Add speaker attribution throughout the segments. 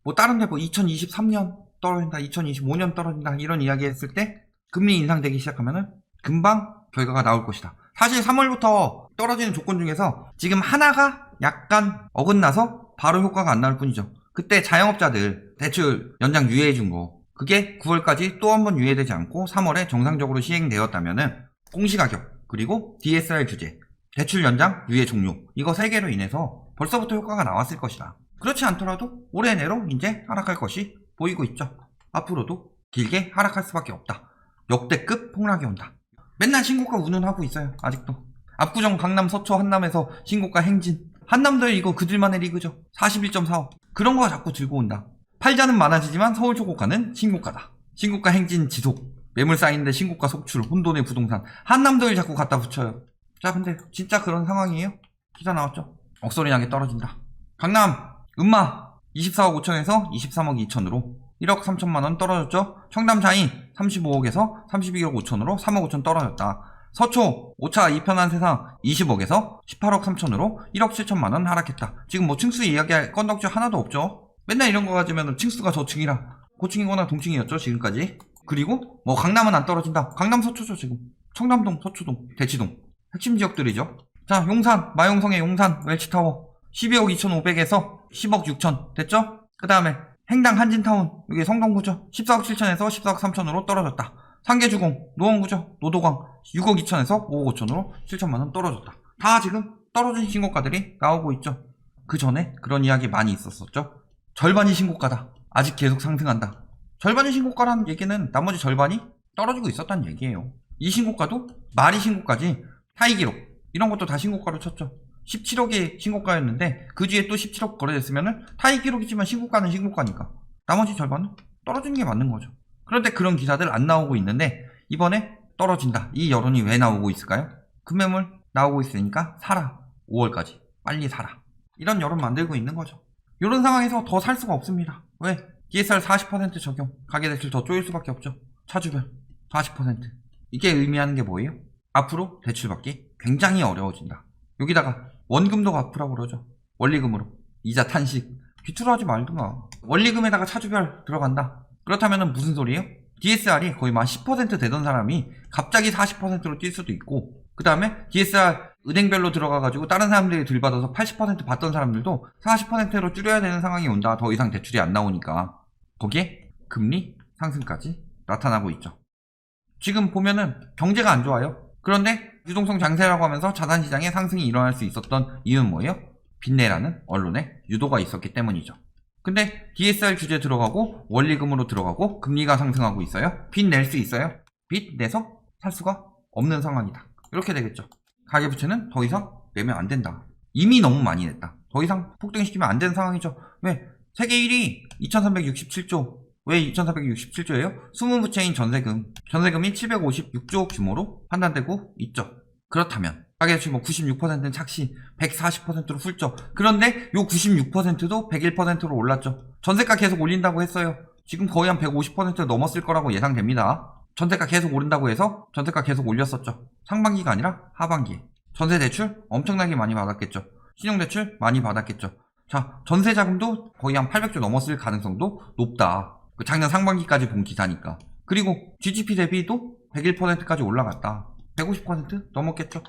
Speaker 1: 뭐 다른데 뭐 2023년 떨어진다, 2025년 떨어진다 이런 이야기 했을 때 금리 인상되기 시작하면은 금방 결과가 나올 것이다. 사실 3월부터 떨어지는 조건 중에서 지금 하나가 약간 어긋나서 바로 효과가 안 나올 뿐이죠. 그때 자영업자들 대출 연장 유예해 준 거, 그게 9월까지 또 한 번 유예되지 않고 3월에 정상적으로 시행되었다면은 공시가격, 그리고 DSR 규제, 대출 연장 유예 종료, 이거 3개로 인해서 벌써부터 효과가 나왔을 것이다. 그렇지 않더라도 올해 내로 이제 하락할 것이 보이고 있죠. 앞으로도 길게 하락할 수밖에 없다. 역대급 폭락이 온다. 맨날 신고가 운운하고 있어요. 아직도. 압구정, 강남, 서초, 한남에서 신고가 행진. 한남도 이거 그들만의 리그죠. 41.45. 그런 거 자꾸 들고 온다. 팔자는 많아지지만 서울 초고가는 신고가다. 신고가 행진 지속. 매물 쌓이는데 신고가 속출. 혼돈의 부동산. 한남도일 자꾸 갖다 붙여요. 자, 근데 진짜 그런 상황이에요? 기사 나왔죠? 억소리 나게 떨어진다. 강남 음마 24억 5천에서 23억 2천으로 1억 3천만원 떨어졌죠. 청담 자이 35억에서 32억 5천으로 3억 5천 떨어졌다. 서초 5차 2편한 세상 20억에서 18억 3천으로 1억 7천만원 하락했다. 지금 뭐 층수 이야기할 건덕지 하나도 없죠. 맨날 이런 거 가지면 층수가 저층이라 고층이거나 동층이었죠 지금까지. 그리고 뭐 강남은 안 떨어진다. 강남 서초죠 지금. 청담동, 서초동, 대치동 핵심 지역들이죠. 자, 용산, 마용성의 용산 웰치타워 12억 2,500에서 10억 6천 됐죠? 그 다음에 행당 한진타운, 여기 성동구죠. 14억 7천에서 14억 3천으로 떨어졌다. 상계주공, 노원구죠. 노도광 6억 2천에서 5억 5천으로 7천만원 떨어졌다. 다 지금 떨어진 신고가들이 나오고 있죠. 그 전에 그런 이야기 많이 있었었죠. 절반이 신고가다. 아직 계속 상승한다. 절반이 신고가라는 얘기는 나머지 절반이 떨어지고 있었다는 얘기예요. 이 신고가도 말이 신고가지 타이기록 이런 것도 다 신고가로 쳤죠. 17억이 신고가였는데 그 뒤에 또 17억 거래됐으면은 타이 기록이지만 신고가는 신고가니까 나머지 절반은 떨어지는 게 맞는 거죠. 그런데 그런 기사들 안 나오고 있는데 이번에 떨어진다. 이 여론이 왜 나오고 있을까요? 급매물 나오고 있으니까 사라. 5월까지 빨리 사라. 이런 여론 만들고 있는 거죠. 이런 상황에서 더 살 수가 없습니다. 왜? DSR 40% 적용, 가계대출 더 쪼일 수밖에 없죠. 차주별 40%. 이게 의미하는 게 뭐예요? 앞으로 대출받기 굉장히 어려워진다. 여기다가 원금도 갚으라고 그러죠. 원리금으로. 이자 탄식. 귀투로하지 말든가. 원리금에다가 차주별 들어간다. 그렇다면 무슨 소리예요? DSR이 거의 만 10% 되던 사람이 갑자기 40%로 뛸 수도 있고, 그 다음에 DSR 은행별로 들어가가지고 다른 사람들이 들받아서 80% 받던 사람들도 40%로 줄여야 되는 상황이 온다. 더 이상 대출이 안 나오니까. 거기에 금리 상승까지 나타나고 있죠. 지금 보면은 경제가 안 좋아요. 그런데 유동성 장세라고 하면서 자산시장에 상승이 일어날 수 있었던 이유는 뭐예요? 빚내라는 언론의 유도가 있었기 때문이죠. 근데 DSR 규제 들어가고 원리금으로 들어가고 금리가 상승하고 있어요. 빚 낼 수 있어요? 빚 내서 살 수가 없는 상황이다. 이렇게 되겠죠. 가계부채는 더 이상 내면 안 된다. 이미 너무 많이 냈다. 더 이상 폭등시키면 안 되는 상황이죠. 왜? 세계 1위 2367조. 왜 2467조예요? 숨은부채인 전세금이 756조 규모로 판단되고 있죠. 그렇다면 가계대출 뭐 96%는 착시, 140%로 훌쩍. 그런데 요 96%도 101%로 올랐죠. 전세가 계속 올린다고 했어요. 지금 거의 한 150% 넘었을 거라고 예상됩니다. 전세가 계속 오른다고 해서 전세가 계속 올렸었죠. 상반기가 아니라 하반기에. 전세대출 엄청나게 많이 받았겠죠. 신용대출 많이 받았겠죠. 자, 전세자금도 거의 한 800조 넘었을 가능성도 높다. 작년 상반기까지 본 기사니까. 그리고 GDP 대비도 101%까지 올라갔다. 150% 넘었겠죠.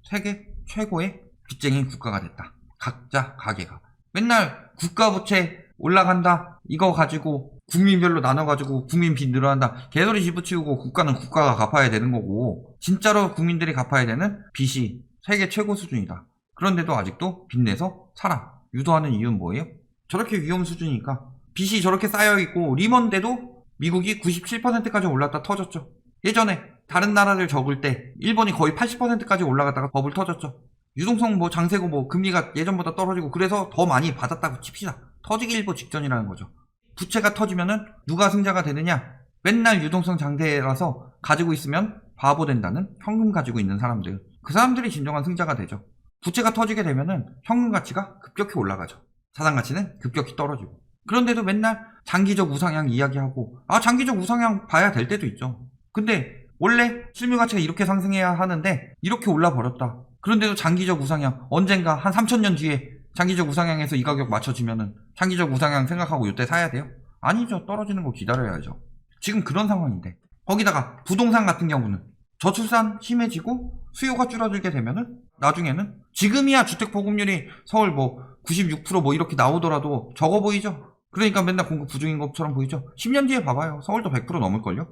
Speaker 1: 세계 최고의 빚쟁이 국가가 됐다. 각자 가계가. 맨날 국가부채 올라간다. 이거 가지고 국민별로 나눠가지고 국민 빚 늘어난다. 개소리 집어치우고 국가는 국가가 갚아야 되는 거고 진짜로 국민들이 갚아야 되는 빚이 세계 최고 수준이다. 그런데도 아직도 빚 내서 살아. 유도하는 이유는 뭐예요? 저렇게 위험 수준이니까. 빚이 저렇게 쌓여있고 리먼 때도 미국이 97%까지 올랐다 터졌죠. 예전에 다른 나라들 적을 때 일본이 거의 80%까지 올라갔다가 버블 터졌죠. 유동성 뭐 장세고 뭐 금리가 예전보다 떨어지고 그래서 더 많이 받았다고 칩시다. 터지기 일보 직전이라는 거죠. 부채가 터지면은 누가 승자가 되느냐? 맨날 유동성 장세라서 가지고 있으면 바보 된다는 현금 가지고 있는 사람들. 그 사람들이 진정한 승자가 되죠. 부채가 터지게 되면은 현금 가치가 급격히 올라가죠. 자산 가치는 급격히 떨어지고. 그런데도 맨날 장기적 우상향 이야기하고 장기적 우상향 봐야 될 때도 있죠. 근데 원래 실물 가치가 이렇게 상승해야 하는데 이렇게 올라 버렸다. 그런데도 장기적 우상향 언젠가 한 3000년 뒤에 장기적 우상향에서 이 가격 맞춰지면은 장기적 우상향 생각하고 이때 사야 돼요? 아니죠. 떨어지는 거 기다려야죠. 지금 그런 상황인데 거기다가 부동산 같은 경우는 저출산 심해지고 수요가 줄어들게 되면은 나중에는 지금이야 주택 보급률이 서울 뭐 96% 이렇게 나오더라도 적어 보이죠? 그러니까 맨날 공급 부족인 것처럼 보이죠? 10년 뒤에 봐봐요. 서울도 100% 넘을걸요?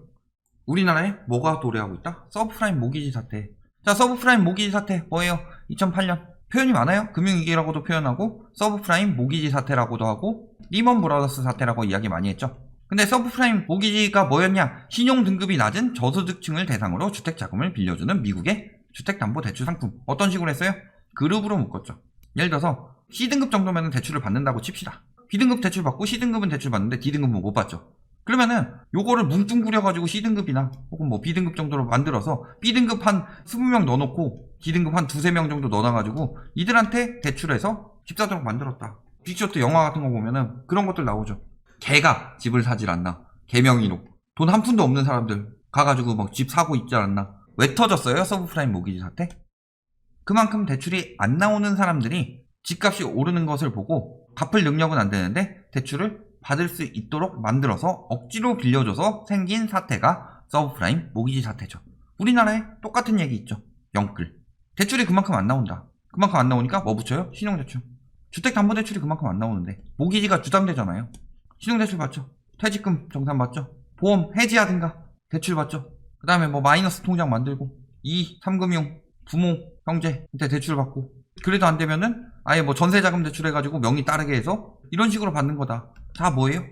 Speaker 1: 우리나라에 뭐가 도래하고 있다? 서브프라임 모기지 사태. 자, 서브프라임 모기지 사태 뭐예요? 2008년 표현이 많아요. 금융위기라고도 표현하고 서브프라임 모기지 사태라고도 하고 리먼 브라더스 사태라고 이야기 많이 했죠. 근데 서브프라임 모기지가 뭐였냐? 신용 등급이 낮은 저소득층을 대상으로 주택 자금을 빌려주는 미국의 주택담보대출 상품. 어떤 식으로 했어요? 그룹으로 묶었죠. 예를 들어서 C등급 정도면 대출을 받는다고 칩시다. B등급 대출 받고 C등급은 대출 받는데 D등급은 못 받죠. 그러면은 요거를 뭉뚱그려가지고 C등급이나 혹은 뭐 B등급 정도로 만들어서 B등급 한 20명 넣어놓고 D등급 한 2-3명 정도 넣어놔가지고 이들한테 대출해서 집 사도록 만들었다. 빅쇼트 영화 같은 거 보면은 그런 것들 나오죠. 걔가 집을 사질 않나. 걔 명의로. 돈 한 푼도 없는 사람들 가가지고 막 집 사고 있지 않나. 왜 터졌어요? 서브프라임 모기지 사태? 그만큼 대출이 안 나오는 사람들이 집값이 오르는 것을 보고 갚을 능력은 안 되는데 대출을 받을 수 있도록 만들어서 억지로 빌려줘서 생긴 사태가 서브프라임 모기지 사태죠. 우리나라에 똑같은 얘기 있죠. 영끌. 대출이 그만큼 안 나온다. 그만큼 안 나오니까 뭐 붙여요? 신용대출. 주택담보대출이 그만큼 안 나오는데 모기지가 주담대잖아요. 신용대출 받죠. 퇴직금 정산 받죠. 보험 해지하든가 대출 받죠. 그 다음에 뭐 마이너스 통장 만들고 2, 3금융, 부모, 형제한테 대출 받고 그래도 안 되면은 아예 뭐 전세자금 대출해가지고 명의 따르게 해서 이런 식으로 받는 거다. 다 뭐예요?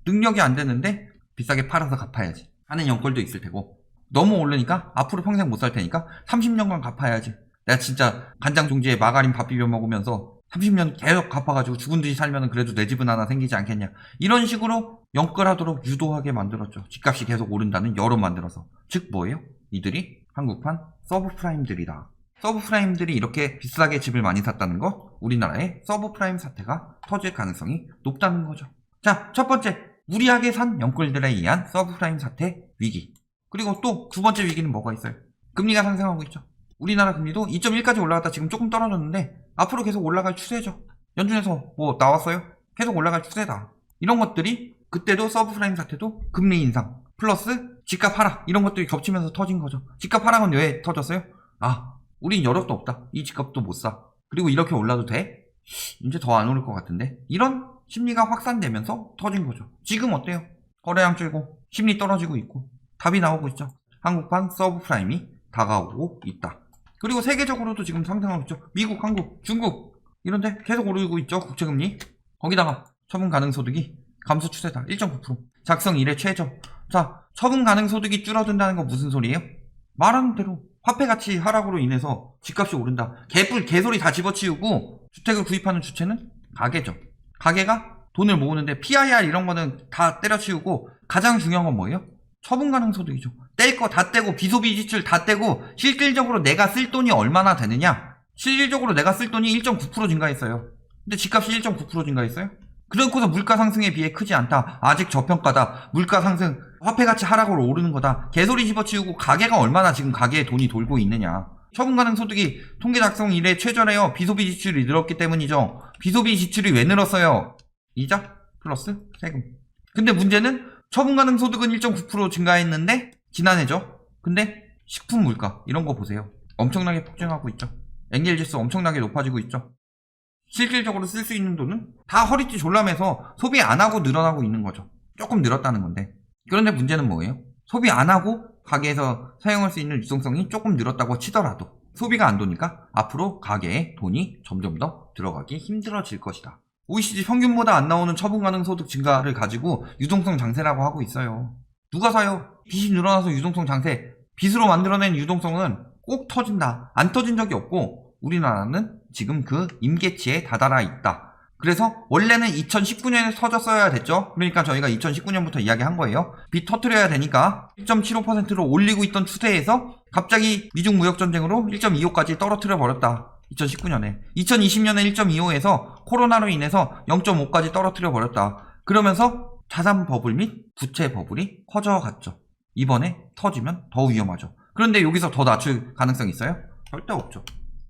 Speaker 1: 능력이 안 되는데 비싸게 팔아서 갚아야지 하는 연골도 있을 테고 너무 오르니까 앞으로 평생 못 살 테니까 30년간 갚아야지. 내가 진짜 간장 종지에 마가린 밥 비벼 먹으면서 30년 계속 갚아가지고 죽은 듯이 살면은 그래도 내 집은 하나 생기지 않겠냐. 이런 식으로 연끌하도록 유도하게 만들었죠. 집값이 계속 오른다는 여론 만들어서. 즉 뭐예요? 이들이 한국판 서브프라임들이다. 서브프라임들이 이렇게 비싸게 집을 많이 샀다는 거, 우리나라에 서브프라임 사태가 터질 가능성이 높다는 거죠. 자, 첫 번째, 무리하게 산 연끌들에 의한 서브프라임 사태 위기. 그리고 또 두 번째 위기는 뭐가 있어요? 금리가 상승하고 있죠. 우리나라 금리도 2.1까지 올라갔다 지금 조금 떨어졌는데 앞으로 계속 올라갈 추세죠. 연준에서 뭐 나왔어요? 계속 올라갈 추세다. 이런 것들이 그때도 서브프라임 사태도 금리 인상 플러스 집값 하락 이런 것들이 겹치면서 터진 거죠. 집값 하락은 왜 터졌어요? 아, 우린 여력도 없다. 이 집값도 못 사. 그리고 이렇게 올라도 돼? 이제 더 안 오를 것 같은데. 이런 심리가 확산되면서 터진 거죠. 지금 어때요? 거래량 줄고 심리 떨어지고 있고 답이 나오고 있죠. 한국판 서브프라임이 다가오고 있다. 그리고 세계적으로도 지금 상승하고 있죠. 미국, 한국, 중국 이런데 계속 오르고 있죠. 국채금리. 거기다가 처분 가능 소득이 감소 추세다. 1.9%. 작성 이래 최저. 자, 처분 가능 소득이 줄어든다는 건 무슨 소리예요? 말하는 대로 화폐 가치 하락으로 인해서 집값이 오른다. 개소리 다 집어치우고 주택을 구입하는 주체는 가게죠. 가게가 돈을 모으는데 PIR 이런 거는 다 때려치우고 가장 중요한 건 뭐예요? 처분 가능 소득이죠. 뗄 거 다 떼고 비소비 지출 다 떼고 실질적으로 내가 쓸 돈이 얼마나 되느냐? 실질적으로 내가 쓸 돈이 1.9% 증가했어요. 근데 집값이 1.9% 증가했어요? 그렇고서 물가 상승에 비해 크지 않다. 아직 저평가다. 물가 상승, 화폐 가치 하락으로 오르는 거다. 개소리 집어치우고 가게가 얼마나 지금 가게에 돈이 돌고 있느냐. 처분 가능 소득이 통계 작성 이래 최저래요. 비소비 지출이 늘었기 때문이죠. 비소비 지출이 왜 늘었어요? 이자 플러스 세금. 근데 문제는 처분 가능 소득은 1.9% 증가했는데 지난해죠. 근데 식품 물가 이런 거 보세요. 엄청나게 폭증하고 있죠. 엔겔지수 엄청나게 높아지고 있죠. 실질적으로 쓸 수 있는 돈은 다 허리띠 졸라매서 소비 안 하고 늘어나고 있는 거죠. 조금 늘었다는 건데. 그런데 문제는 뭐예요? 소비 안 하고 가게에서 사용할 수 있는 유동성이 조금 늘었다고 치더라도 소비가 안 도니까 앞으로 가게에 돈이 점점 더 들어가기 힘들어질 것이다. OECD 평균보다 안 나오는 처분 가능 소득 증가를 가지고 유동성 장세라고 하고 있어요. 누가 사요? 빚이 늘어나서 유동성 장세. 빚으로 만들어낸 유동성은 꼭 터진다. 안 터진 적이 없고 우리나라는 지금 그 임계치에 다다라 있다. 그래서 원래는 2019년에 터졌어야 됐죠. 그러니까 저희가 2019년부터 이야기한 거예요. 빚 터트려야 되니까 1.75%로 올리고 있던 추세에서 갑자기 미중 무역전쟁으로 1.25까지 떨어뜨려 버렸다. 2019년에. 2020년에 1.25에서 코로나로 인해서 0.5까지 떨어뜨려 버렸다. 그러면서 자산 버블 및 부채 버블이 커져갔죠. 이번에 터지면 더 위험하죠. 그런데 여기서 더 낮출 가능성이 있어요? 절대 없죠.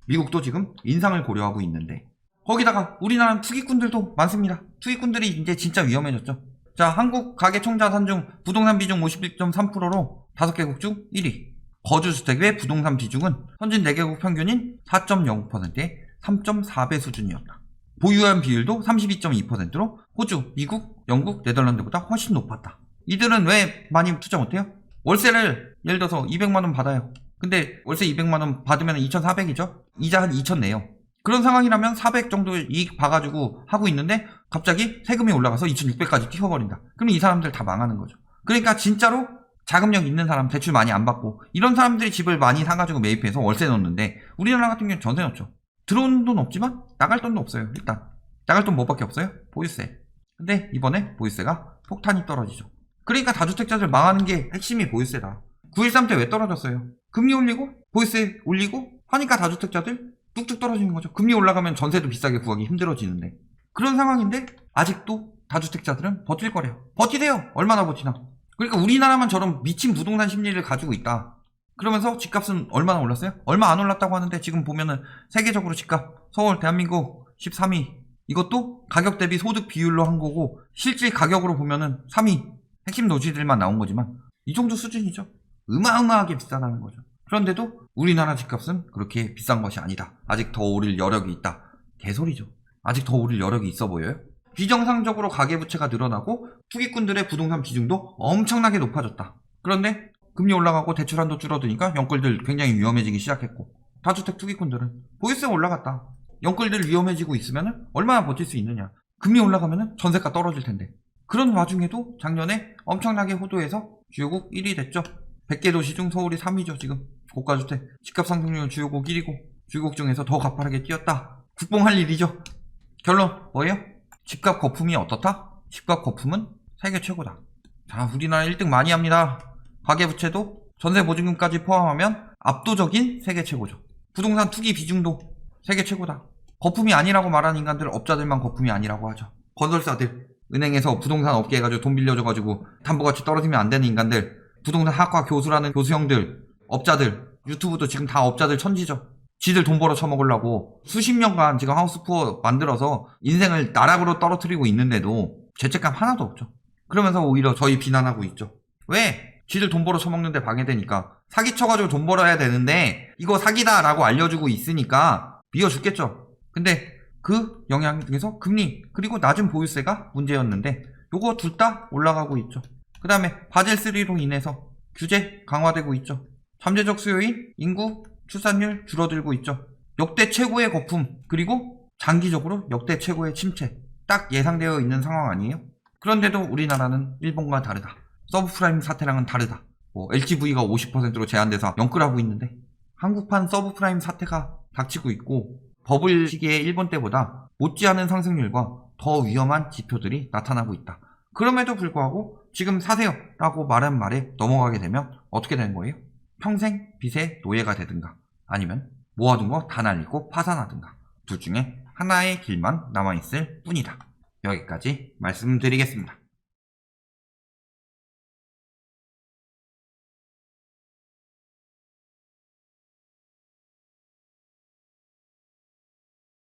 Speaker 1: 미국도 지금 인상을 고려하고 있는데 거기다가 우리나라는 투기꾼들도 많습니다. 투기꾼들이 이제 진짜 위험해졌죠. 자, 한국 가계총자산 중 부동산 비중 51.3%로 5개국 중 1위. 거주주택의 부동산 비중은 선진 4개국 평균인 4.0%의 3.4배 수준이었다. 보유한 비율도 32.2%로 호주, 미국, 영국, 네덜란드보다 훨씬 높았다. 이들은 왜 많이 투자 못해요? 월세를 예를 들어서 200만원 받아요. 근데 월세 200만원 받으면 2,400이죠? 이자 한 2,000 내요. 그런 상황이라면 400 정도 이익 봐가지고 하고 있는데 갑자기 세금이 올라가서 2,600까지 뛰어버린다. 그럼 이 사람들 다 망하는 거죠. 그러니까 진짜로 자금력 있는 사람, 대출 많이 안 받고 이런 사람들이 집을 많이 사가지고 매입해서 월세 넣는데 우리나라 같은 경우는 전세 넣죠. 들어오는 돈 없지만 나갈 돈도 없어요. 일단 나갈 돈 뭐밖에 없어요? 보유세. 근데 이번에 보유세가 폭탄이 떨어지죠. 그러니까 다주택자들 망하는 게 핵심이 보유세다. 9.13 때 왜 떨어졌어요? 금리 올리고 보유세 올리고 하니까 다주택자들 뚝뚝 떨어지는 거죠. 금리 올라가면 전세도 비싸게 구하기 힘들어지는데 그런 상황인데 아직도 다주택자들은 버틸 거래요. 버티세요. 얼마나 버티나. 그러니까 우리나라만 저런 미친 부동산 심리를 가지고 있다. 그러면서 집값은 얼마나 올랐어요? 얼마 안 올랐다고 하는데 지금 보면은 세계적으로 집값 서울 대한민국 13위. 이것도 가격 대비 소득 비율로 한 거고 실질 가격으로 보면은 3위. 핵심 도시들만 나온 거지만 이 정도 수준이죠. 어마어마하게 비싸다는 거죠. 그런데도 우리나라 집값은 그렇게 비싼 것이 아니다. 아직 더 오를 여력이 있다. 개소리죠. 아직 더 오를 여력이 있어 보여요? 비정상적으로 가계부채가 늘어나고 투기꾼들의 부동산 비중도 엄청나게 높아졌다. 그런데 금리 올라가고 대출 한도 줄어드니까 영끌들 굉장히 위험해지기 시작했고 다주택 투기꾼들은 보유세 올라갔다. 영끌들 위험해지고 있으면 얼마나 버틸 수 있느냐. 금리 올라가면 전세가 떨어질 텐데. 그런 와중에도 작년에 엄청나게 호도해서 주요국 1위 됐죠. 100개 도시 중 서울이 3위죠. 지금 고가주택 집값 상승률 주요국 1위고 주요국 중에서 더 가파르게 뛰었다. 국뽕할 일이죠. 결론 뭐예요? 집값 거품이 어떻다? 집값 거품은 세계 최고다. 자, 우리나라 1등 많이 합니다. 가계부채도 전세보증금까지 포함하면 압도적인 세계 최고죠. 부동산 투기 비중도 세계 최고다. 거품이 아니라고 말하는 인간들, 업자들만 거품이 아니라고 하죠. 건설사들, 은행에서 부동산 업계 해가지고 돈 빌려줘가지고 담보가치 떨어지면 안 되는 인간들, 부동산 학과 교수라는 교수형들, 업자들, 유튜브도 지금 다 업자들 천지죠. 지들 돈 벌어 처먹으려고 수십 년간 지금 하우스푸어 만들어서 인생을 나락으로 떨어뜨리고 있는데도 죄책감 하나도 없죠. 그러면서 오히려 저희 비난하고 있죠. 왜? 지들 돈 벌어 처먹는데 방해되니까. 사기쳐가지고 돈 벌어야 되는데 이거 사기다 라고 알려주고 있으니까 비워 죽겠죠. 근데 그 영향 중에서 금리 그리고 낮은 보유세가 문제였는데 요거 둘 다 올라가고 있죠. 그 다음에 바젤3로 인해서 규제 강화되고 있죠. 잠재적 수요인 인구 출산율 줄어들고 있죠. 역대 최고의 거품 그리고 장기적으로 역대 최고의 침체 딱 예상되어 있는 상황 아니에요? 그런데도 우리나라는 일본과 다르다. 서브프라임 사태랑은 다르다. LTV가 50%로 제한돼서 영끌하고 있는데 한국판 서브프라임 사태가 닥치고 있고 버블 시기의 일본 때보다 못지않은 상승률과 더 위험한 지표들이 나타나고 있다. 그럼에도 불구하고 지금 사세요 라고 말한 말에 넘어가게 되면 어떻게 되는 거예요? 평생 빚의 노예가 되든가 아니면 모아둔 거 다 날리고 파산하든가 둘 중에 하나의 길만 남아있을 뿐이다. 여기까지 말씀드리겠습니다.